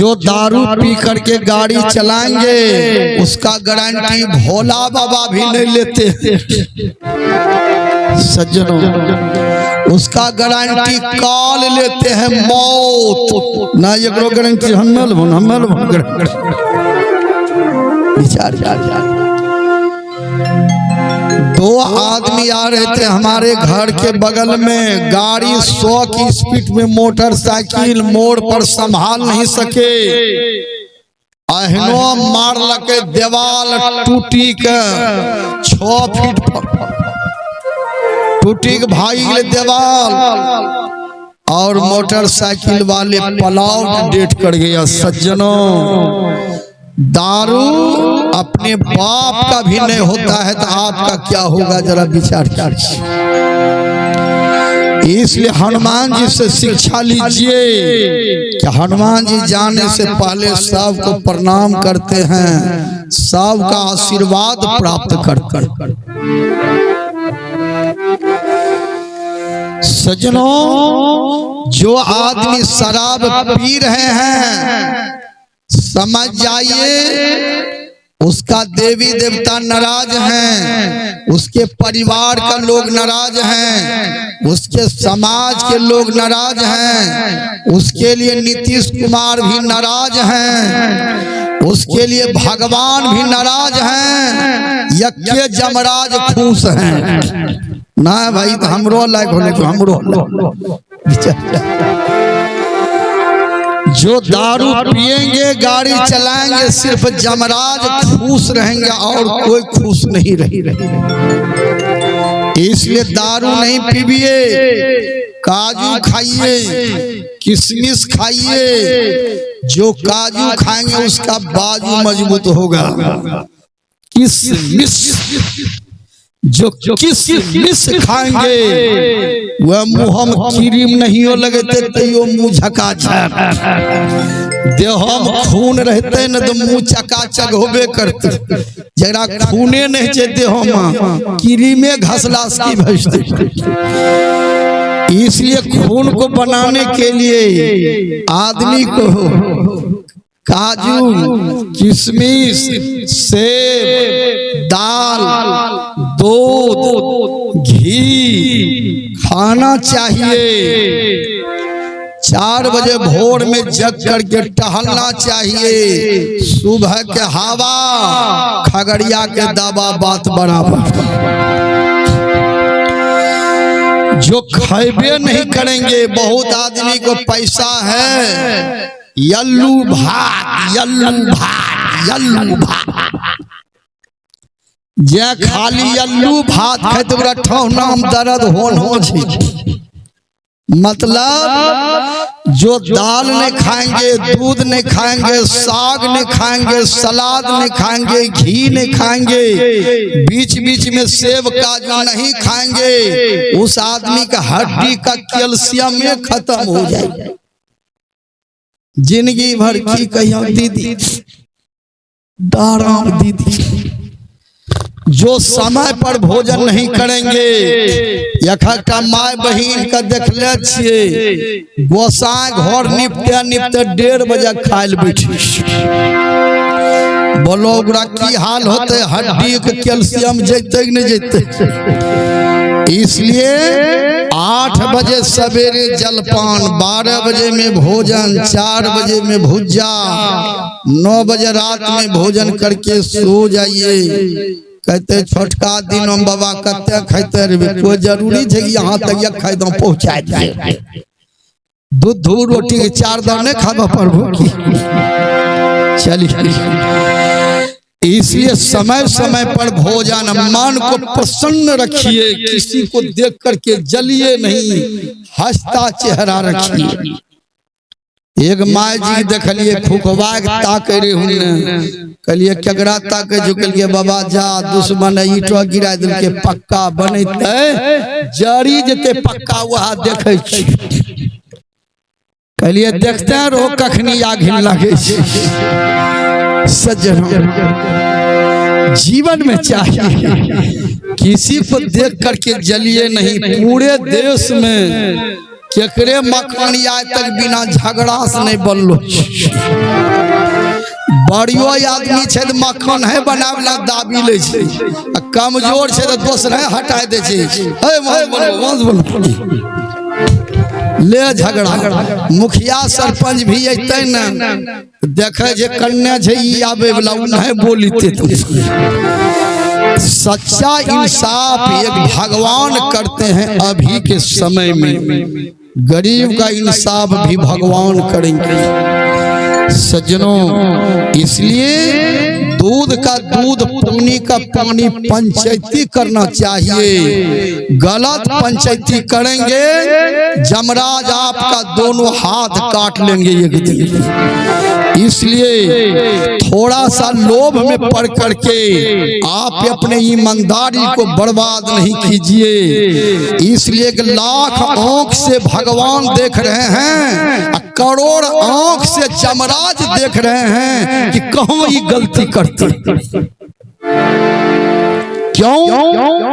जो दारू पी करके गाड़ी चलाएंगे उसका गारंटी भोला बाबा भी नहीं लेते सज्जनों, उसका गारंटी काल लेते हैं मौत ना। ये गारंटी दो आदमी आ रहे थे हमारे घर के बगल में, गाड़ी 100 की स्पीड में, मोटरसाइकिल मोड़ पर संभाल नहीं सके, अहनो मार लगे, दीवाल टूटी के 6 फीट टूटी के भाई दीवाल, और मोटरसाइकिल वाले पलाव डेट कर गया। सज्जनों, दारू अपने बाप का भी नहीं होता है तो आपका क्या होगा, जरा विचार कीजिए। इसलिए हनुमान जी से शिक्षा लीजिए कि हनुमान जी जाने से पहले सबको प्रणाम करते हैं, सबका आशीर्वाद प्राप्त कर। सज्जनों, जो आदमी शराब पी रहे हैं समझ जाइए उसका देवी देवता नाराज हैं, उसके परिवार का लोग नाराज हैं, उसके समाज के लोग नाराज हैं, उसके लिए नीतीश कुमार भी नाराज हैं, उसके लिए भगवान भी नाराज हैं, यज्ञ जमराज खुश हैं ना भाई। तो हमरो लायक होने को हमरो जो दारू पिएंगे गाड़ी चलाएंगे सिर्फ जमराज खुश रहेंगे और कोई खुश नहीं रहेगा। इसलिए दारू नहीं पीजिए, काजू खाइए, किशमिश खाइए, जो काजू खाएंगे उसका बाजू मजबूत होगा। किशमिश, जो किशमिश खाएंगे वह मुँह में क्रीम नहीं हो लगते तो मुँह झकाझक, देह में खून रहते न तो मुँह चकाचक होबे करते, जरा खूने नहीं चे देह में क्रीमे घसला की भजते। इसलिए खून को बनाने के लिए आदमी को काजू, किशमिश, सेब, दाल, दूध, घी खाना चाहिए। 4 बजे भोर में जग करके टहलना चाहिए। सुबह के हवा खगड़िया के दवा बात बराबर। जो खाइबे नहीं करेंगे, बहुत आदमी को पैसा है, यल्लू भात, यल्लू भात, यल्लू भात, जे खाली यल्लू भात खाए तो बड़ा ठौना में दर्द हो छी। मतलब जो दाल नहीं खाएंगे, दूध नहीं खाएंगे, साग नहीं खाएंगे, सलाद नहीं खाएंगे, घी नहीं खाएंगे, बीच बीच में सेब काजू नहीं खाएंगे, उस आदमी का हड्डी का कैल्शियम में खत्म हो जाएगा। जिंदगी भर की कहियो दीदी दाराम दीदी। जो समय पर भोजन नहीं करेंगे, यखा माय बहिन का देखले छिए, गोसाई घर निपटे निपटे 1:30 बजे खाइल बैठी। बोलो ओकरा की हाल होते, हड्डी के कैल्शियम जैते कि नहीं जैते। इसलिए 8 बजे सवेरे जलपान, 12 बजे में भोजन, 4 बजे में भुज्जा, 9 बजे रात में भोजन करके सो जाइए। कहते छोटका दिनों बाबा कते खाते रहे, कोई जरूरी है कि यहाँ तक या खाई दो पहुँचा दिए। दूध रोटी के 4 दाव नहीं खावा प्रभु की। चलिए, इसलिए समय समय पर भोजन, मन को प्रसन्न रखिए, किसी को देख करके जलिए नहीं, हंसता चेहरा रखिए। एक माय जी देखलिए खुखवा ताक रहे हुने, कहलिए केकरा ताक जो कहलिए बाबा जा दुश्मन ईंटो गिरा दिल के पक्का बनते जड़ी जते पक्का वहा देखे छी। कहलिए देखते रहो कखनी आघिन लगे। सज्जनों, जीवन में चाहिए किसी को देख करके जलिए नहीं। पूरे देश में केकरे मकान आज तक बिना झगड़ा से नहीं बनलो। बड़ियो आदमी छे तो मक्खन है बनावला दाबी ले छे, कमजोर छे तो दोसर है हटा दे छे। ए बोल ले झगड़ा। मुखिया सरपंच भी अते न देखे जे कन्या छे ई आवे वाला उन्हें बोलते तो सच्चा इंसाफ एक भगवान करते हैं। अभी के समय में गरीब का इंसाफ भी भगवान करेंगे सज्जनों। इसलिए दूध का दूध पानी का पानी पंचायती करना चाहिए। गलत पंचायती करेंगे जमराज आपका दोनों हाथ काट लेंगे एक दिन। इसलिए थोड़ा सा लोभ में पड़ करके आप अपने ईमानदारी को बर्बाद नहीं कीजिए। इसलिए लाख आंख से भगवान देख रहे हैं, करोड़ आंख से जमराज देख रहे हैं कि कहाँ ये गलती करते। क्यों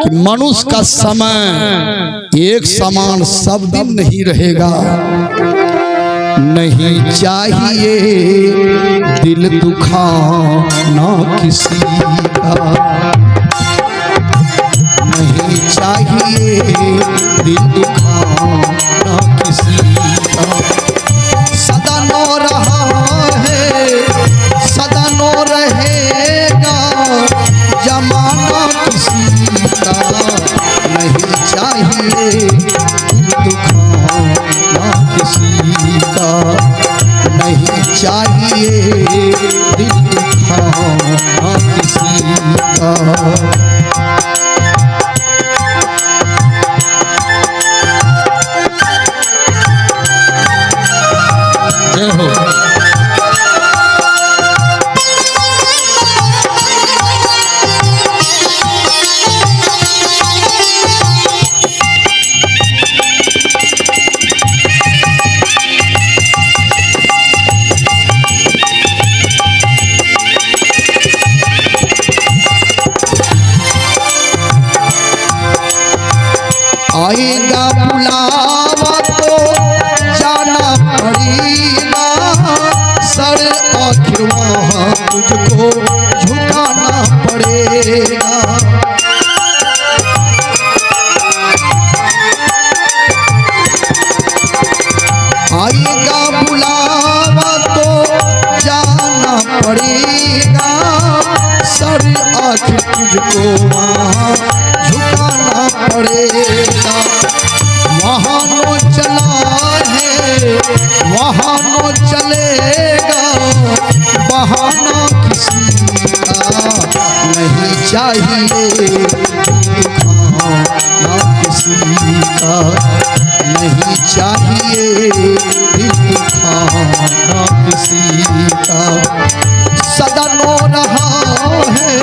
कि मनुष्य का समय एक समान सब दिन नहीं रहेगा। नहीं चाहिए दिल दुखाना किसी का, नहीं चाहिए दिल दुखाना किसी का। सदा नो रहा है सदा नो रहेगा जमाना किसी का। नहीं चाहिए दुखाना किसी का, नहीं चाहिए दिल दुखाना किसी का। जय हो। आएगा बुलावा तो जाना पड़ेगा, सर आखिर वहाँ तुझको झुकाना पड़ेगा। आएगा बुलावा तो जाना पड़ेगा, सर आखिर तुझको वहाँ झुकाना पड़ेगा। वहाँ नो चला है वहाँ नो चलेगा, बहाना किसी का नहीं चाहिए दुखाना किसी का, नहीं चाहिए दुखाना किसी का। सदनो रहा है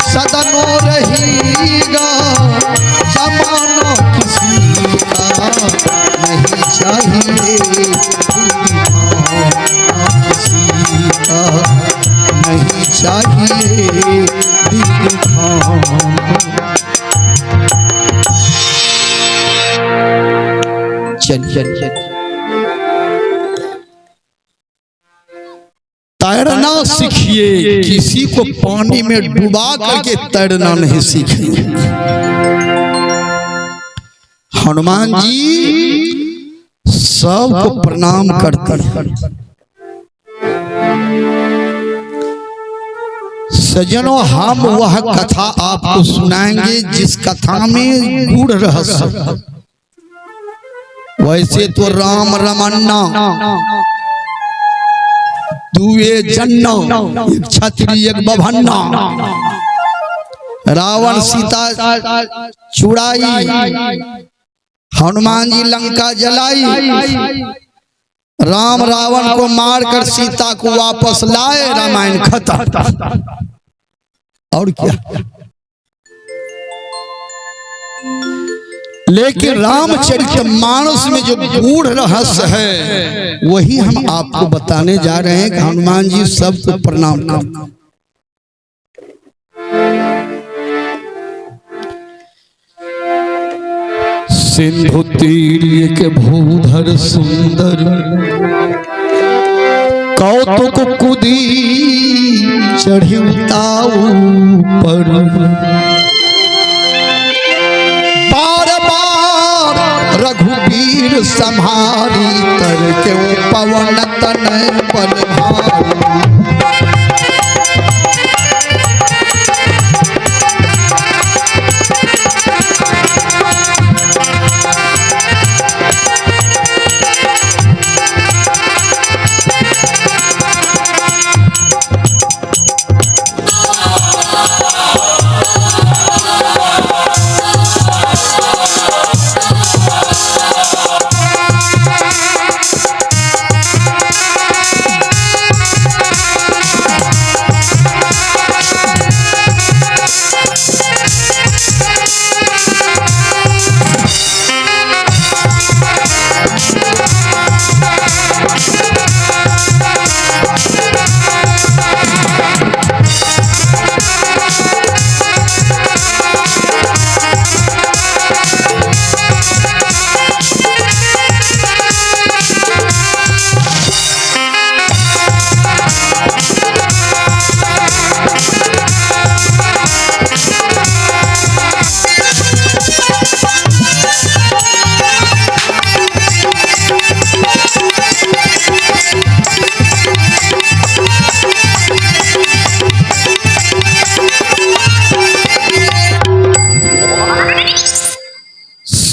सदनो रहेगा जमाना किसी का, नहीं चाहिए दुखाना किसी का, नहीं चाहिए दुखाना। चल तैरना सीखिए, किसी को पानी में डुबा करके तैरना नहीं सीखेंगे। हनुमान जी सबको प्रणाम करते हैं। सज्जनों हम वह कथा आपको सुनाएंगे जिस कथा में गूढ़ रहस्य। वैसे तो राम रमन्ना दुए जन्ना, एक छत्री एक बभन्ना, रावण सीता चुड़ाई, हनुमान जी लंका जलाई, राम रावण को मारकर सीता को वापस लाए, रामायण खत्म। और क्या। लेकिन रामचरितमानस में जो गूढ़ रहस्य है वही हम आपको बताने जा रहे हैं कि हनुमान जी सबको प्रणाम करते। सिंधु तीर के भूधर सुंदर कौतुक कुदी चढ़ता ऊपर, बार बार रघुवीर संहारी, तर के पवन तनय बल भारी।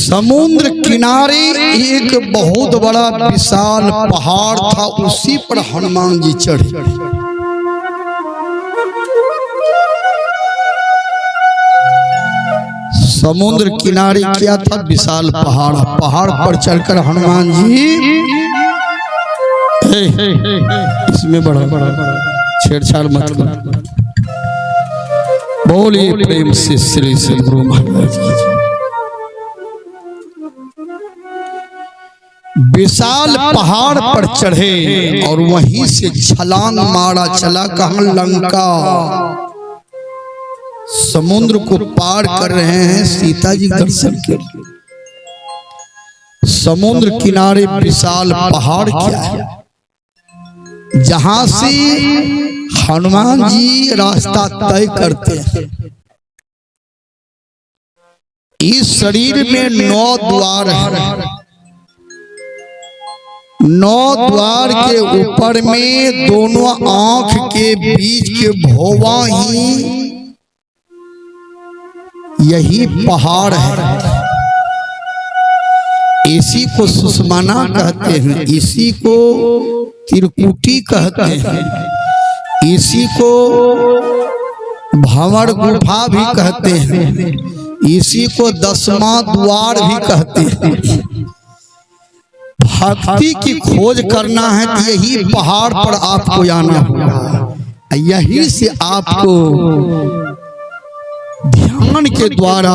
समुद्र किनारे एक बहुत बड़ा विशाल पहाड़ था, उसी पर हनुमान जी चढ़े। समुद्र किनारे क्या था? विशाल पहाड़। पहाड़ पर चढ़कर हनुमान जी इसमें बड़ा छेड़छाड़ मत कर। बोलिए प्रेम से श्री श्री गुरु महाराज जी। विशाल पहाड़ पर चढ़े और वहीं से छलांग मारा, चला कहां? लंका। समुद्र को पार कर रहे हैं सीता जी दर्शन के लिए। समुद्र किनारे विशाल पहाड़ क्या है? जहां से हनुमान जी रास्ता तय करते हैं। इस शरीर में 9 द्वार हैं। 9 द्वार के ऊपर में दोनों आंख के बीच के भोवा ही यही पहाड़ है। इसी को सुषमना कहते हैं, इसी को त्रिकुटी कहते हैं, इसी को भंवर गुफा भी कहते हैं, इसी को 10वां द्वार भी कहते हैं। भक्ति की खोज करना है तो यही पहाड़ पर आपको आना होगा। यही से आपको ध्यान के द्वारा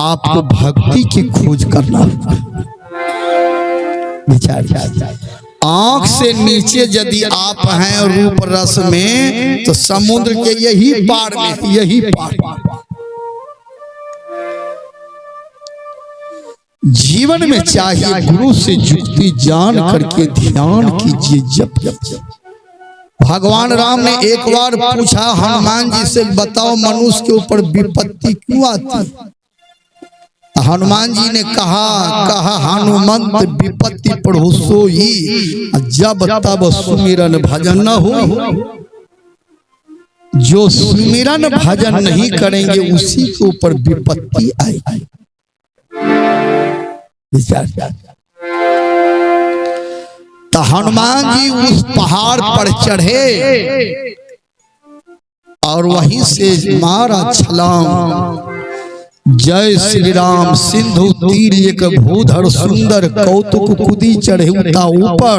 आपको भक्ति की खोज करना होगा। विचार आंख से नीचे यदि आप हैं रूप रस में, तो समुद्र के यही पार में, यही पार। जीवन में चाहिए गुरु से जुक्ति जान करके ध्यान कीजिए, जप जप जप। भगवान राम ने एक बार पूछा हनुमान जी से, बताओ मनुष्य के ऊपर विपत्ति क्यों आती? हनुमान जी ने कहा हनुमंत विपत्ति पढ़ो सोई, जब तब सुमिरन भजन न हो। जो सुमिरन भजन नहीं करेंगे उसी के ऊपर विपत्ति आएगी। तो हनुमान जी उस पहाड़ पर चढ़े और वहीं से मारा छलांग। जय श्री राम सिंधु तीर एक भूधर सुंदर, कौतुक कुदी चढ़े उता ऊपर।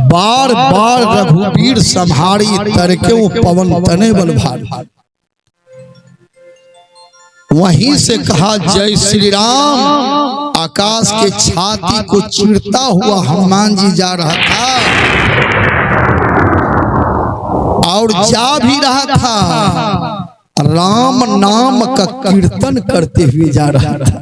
बार बार रघुवीर संहारी, तरक्यों पवन तने बल भारी। वहीं से कहा जय श्री राम। आकाश के छाती को चीरता हुआ हनुमान जी जा रहा था और जा भी रहा था, राम नाम का कीर्तन करते हुए जा रहा था।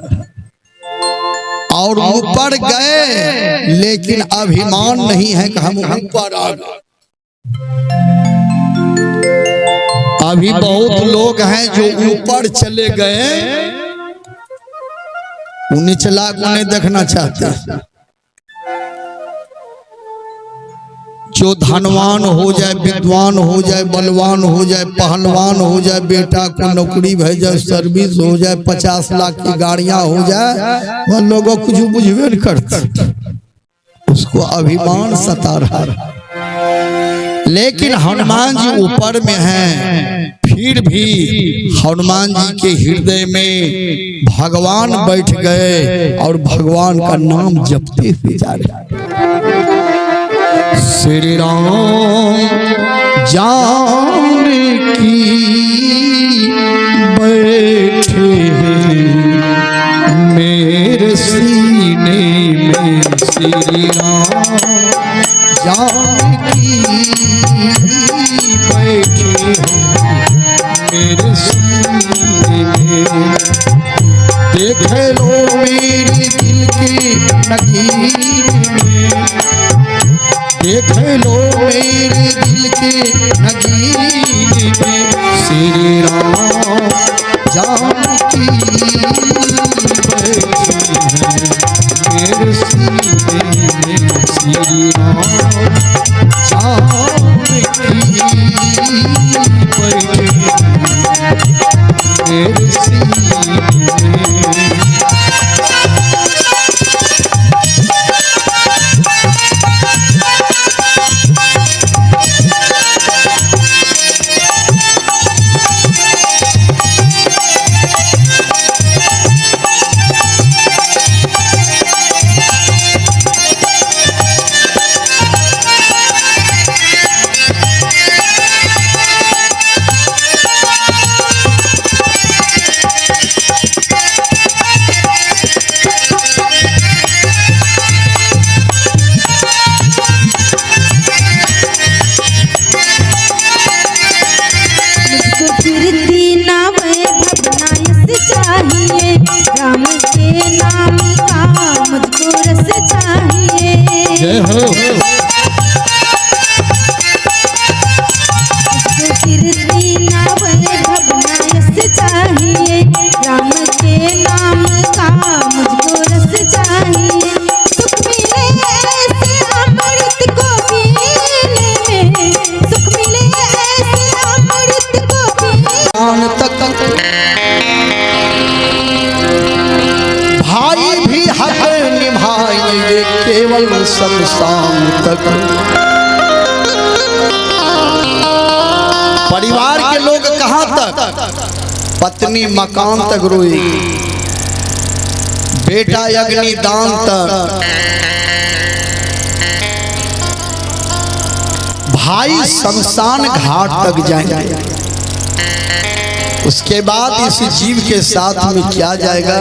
और ऊपर गए, लेकिन अभिमान नहीं है कि हम ऊपर आ गए। अभी बहुत लोग हैं जो ऊपर चले गए, उन्हें चला को नहीं देखना चाहते। जो धनवान हो जाए, विद्वान हो जाए, बलवान हो जाए, पहलवान हो जाए, बेटा को नौकरी भेजे, सर्विस हो जाए, 50 लाख की गाड़ियां हो जाए, वह लोगों कुछ बुझवे नहीं करते, उसको अभिमान सता रहा। लेकिन हनुमान जी ऊपर में हैं, फिर भी हनुमान जी के हृदय में भगवान बैठ गए और भगवान का नाम जपते हुए जा रहे। श्री राम जानकी बैठे मेरे सीने में, श्री राम जानकी बैठे मेरे सीने में। देख लो मेरे दिल के नगीने में, देख लो मेरे दिल के नगीने में, श्री राम जानकी बैठी है मेरे सीने में, श्री राम जानकी बैठी है मेरे सीने में। राम के नाम का मुझको रस चाहिए। जय हो। कीर्ति नाम भवना यस चाहिए, राम के नाम का मुझको रस चाहिए। सुख मिले ऐसे अमृत को पीने में, सुख मिले ऐसे अमृत को पीने तक भाई भी हक निभाएंगे केवल शमशान तक। परिवार के लोग कहां तक? पत्नी मकान तक रोएगी, बेटा अग्निदान तक, भाई शमशान घाट तक जाएंगे। उसके बाद इस जीव के साथ में क्या जाएगा?